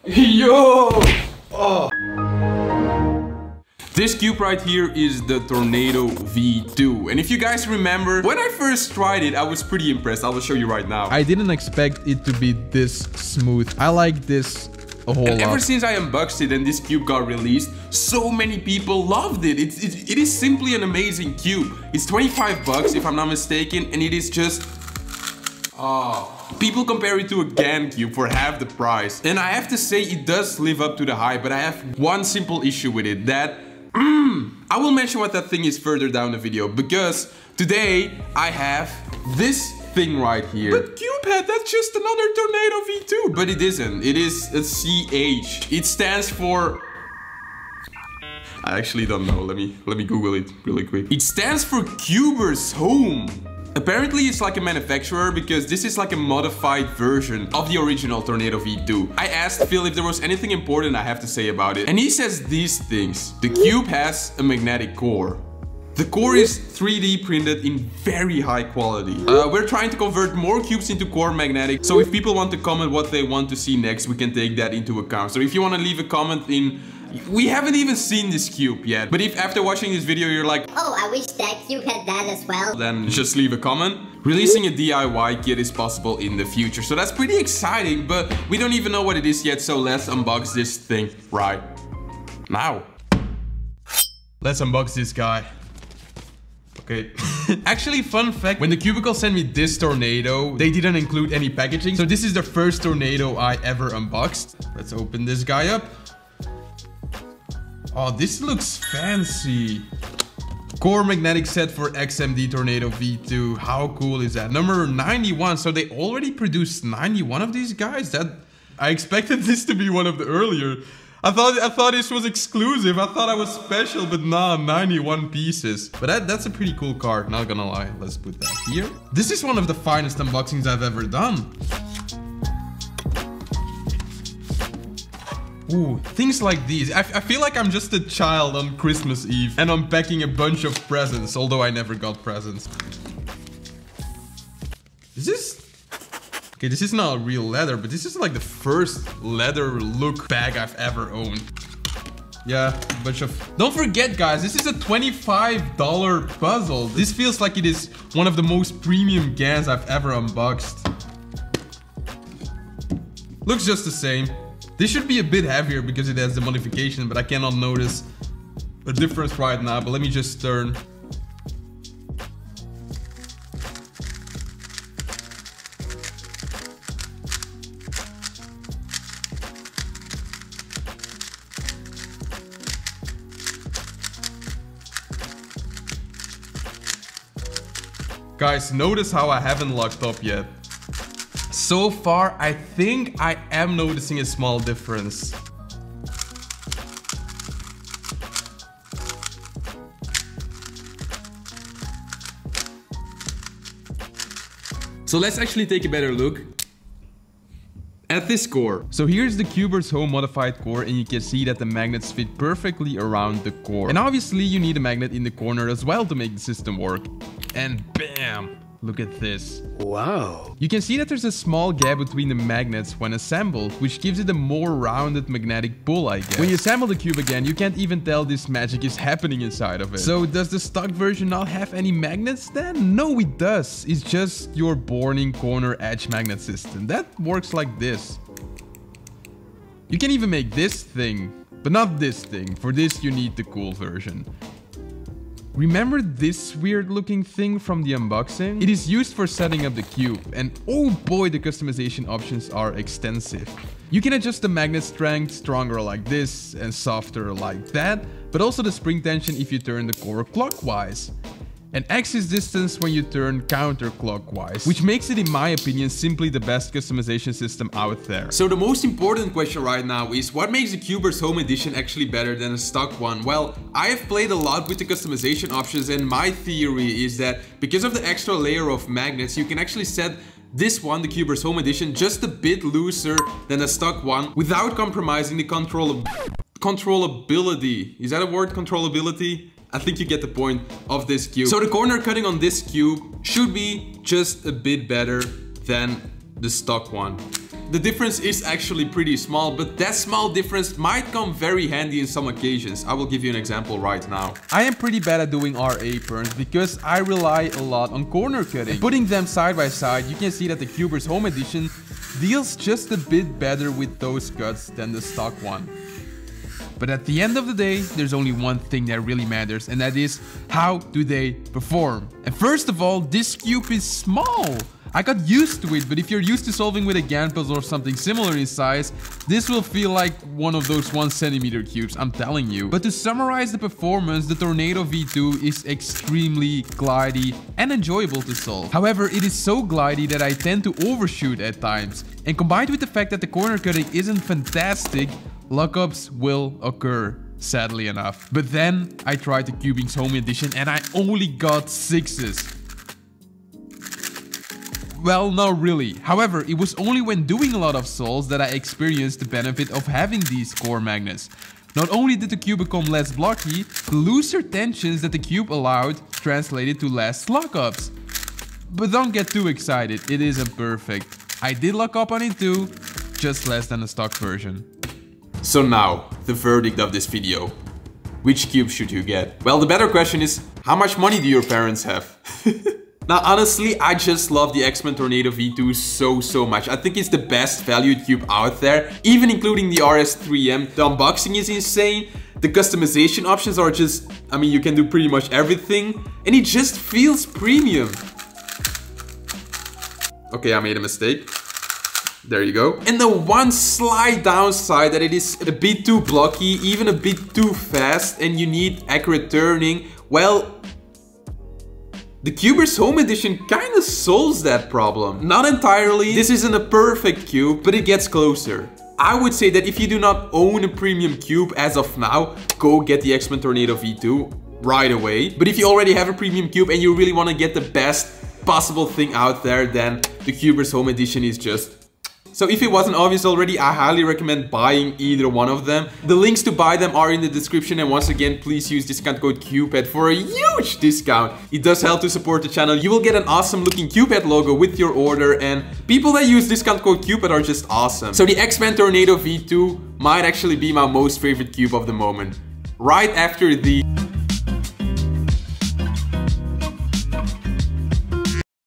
Yo! Oh. This cube right here is the Tornado V2. And if you guys remember, when I first tried it, I was pretty impressed. I will show you right now. I didn't expect it to be this smooth. I like this a whole lot. Ever since I unboxed it and this cube got released, so many people loved it. It is simply an amazing cube. It's 25 bucks if I'm not mistaken, and it is just... Oh. People compare it to a GAN cube for half the price. And I have to say it does live up to the hype, but I have one simple issue with it, that I will mention what that thing is further down the video, because today I have this thing right here. But Cubehead, that's just another Tornado V2. But it isn't. It is a CH. It stands for... I actually don't know. Let me Google it really quick. It stands for Cyoubx Home. Apparently it's like a manufacturer, because this is like a modified version of the original Tornado V2. I asked Phil if there was anything important I have to say about it, and he says these things. The cube has a magnetic core. The core is 3D printed in very high quality. We're trying to convert more cubes into core magnetic, so if people want to comment what they want to see next, we can take that into account. So if you want to leave a comment in... We haven't even seen this cube yet, but if after watching this video you're like, oh, I wish that cube had that as well, then just leave a comment. Releasing a DIY kit is possible in the future, so that's pretty exciting, but we don't even know what it is yet, so let's unbox this thing right now. Let's unbox this guy. Okay. Actually, fun fact, when the Cubicle sent me this Tornado, they didn't include any packaging, so this is the first Tornado I ever unboxed. Let's open this guy up. Oh, this looks fancy. Core magnetic set for XMD Tornado V2. How cool is that? Number 91. So they already produced 91 of these guys? I expected this to be one of the earlier. I thought this was exclusive. I thought I was special, but nah, 91 pieces. But that's a pretty cool card, not gonna lie. Let's put that here. This is one of the finest unboxings I've ever done. Ooh, things like these. I feel like I'm just a child on Christmas Eve and unpacking a bunch of presents, although I never got presents. Is this... Okay, this is not real leather, but this is like the first leather look bag I've ever owned. Yeah, a bunch of... Don't forget, guys, this is a $25 puzzle. This feels like it is one of the most premium GANs I've ever unboxed. Looks just the same. This should be a bit heavier because it has the modification, but I cannot notice a difference right now. But let me just turn. Guys, notice how I haven't locked up yet. So far, I think I am noticing a small difference. So let's actually take a better look at this core. So here's the Cyoubx Home modified core, and you can see that the magnets fit perfectly around the core. And obviously you need a magnet in the corner as well to make the system work. And bam! Look at this. Wow. You can see that there's a small gap between the magnets when assembled, which gives it a more rounded magnetic pull, I guess. When you assemble the cube again, you can't even tell this magic is happening inside of it. So does the stock version not have any magnets then? No, it does. It's just your boring corner edge magnet system. That works like this. You can even make this thing, but not this thing. For this, you need the cool version. Remember this weird looking thing from the unboxing? It is used for setting up the cube, and oh boy, the customization options are extensive. You can adjust the magnet strength, stronger like this and softer like that, but also the spring tension if you turn the core clockwise. And axis distance when you turn counterclockwise, which makes it, in my opinion, simply the best customization system out there. So the most important question right now is, what makes the Cyoubx Home Edition actually better than a stock one? Well, I have played a lot with the customization options, and my theory is that because of the extra layer of magnets, you can actually set this one, the Cyoubx Home Edition, just a bit looser than the stock one without compromising the controllability. Is that a word? Controllability? I think you get the point of this cube. So the corner cutting on this cube should be just a bit better than the stock one. the difference is actually pretty small, but that small difference might come very handy in some occasions. I will give you an example right now. I am pretty bad at doing RA burns because I rely a lot on corner cutting. And putting them side by side, you can see that the Cyoubx Home Edition deals just a bit better with those cuts than the stock one. But at the end of the day, there's only one thing that really matters, and that is, how do they perform? And first of all, this cube is small. I got used to it, but if you're used to solving with a GAN puzzle or something similar in size, this will feel like one of those 1 centimeter cubes, I'm telling you. But to summarize the performance, the Tornado V2 is extremely glidey and enjoyable to solve. However, it is so glidey that I tend to overshoot at times. And combined with the fact that the corner cutting isn't fantastic, lockups will occur, sadly enough. But then I tried the Cyoubx Home Edition and I only got 6s. Well, not really. However, it was only when doing a lot of solves that I experienced the benefit of having these core magnets. Not only did the cube become less blocky, the looser tensions that the cube allowed translated to less lockups. But don't get too excited, it isn't perfect. I did lock up on it too, just less than the stock version. So now, the verdict of this video. Which cube should you get? Well, the better question is, how much money do your parents have? Now, honestly, I just love the X-Men Tornado V2 so much. I think it's the best valued cube out there, even including the RS3M. The unboxing is insane. The customization options are just, I mean, you can do pretty much everything. And it just feels premium. Okay, I made a mistake. There you go. And the one slight downside that it is a bit too blocky, even a bit too fast, and you need accurate turning. Well, the Cyoubx Home Edition kinda solves that problem. Not entirely, this isn't a perfect cube, but it gets closer. I would say that if you do not own a premium cube as of now, go get the X-Men Tornado V2 right away. But if you already have a premium cube and you really want to get the best possible thing out there, then the Cyoubx Home Edition is just... So if it wasn't obvious already, I highly recommend buying either one of them. The links to buy them are in the description, and once again, please use discount code CUBED for a huge discount. It does help to support the channel. You will get an awesome looking CUBED logo with your order, and people that use discount code CUBED are just awesome. So the X-Men Tornado V2 might actually be my most favorite cube of the moment. Right after the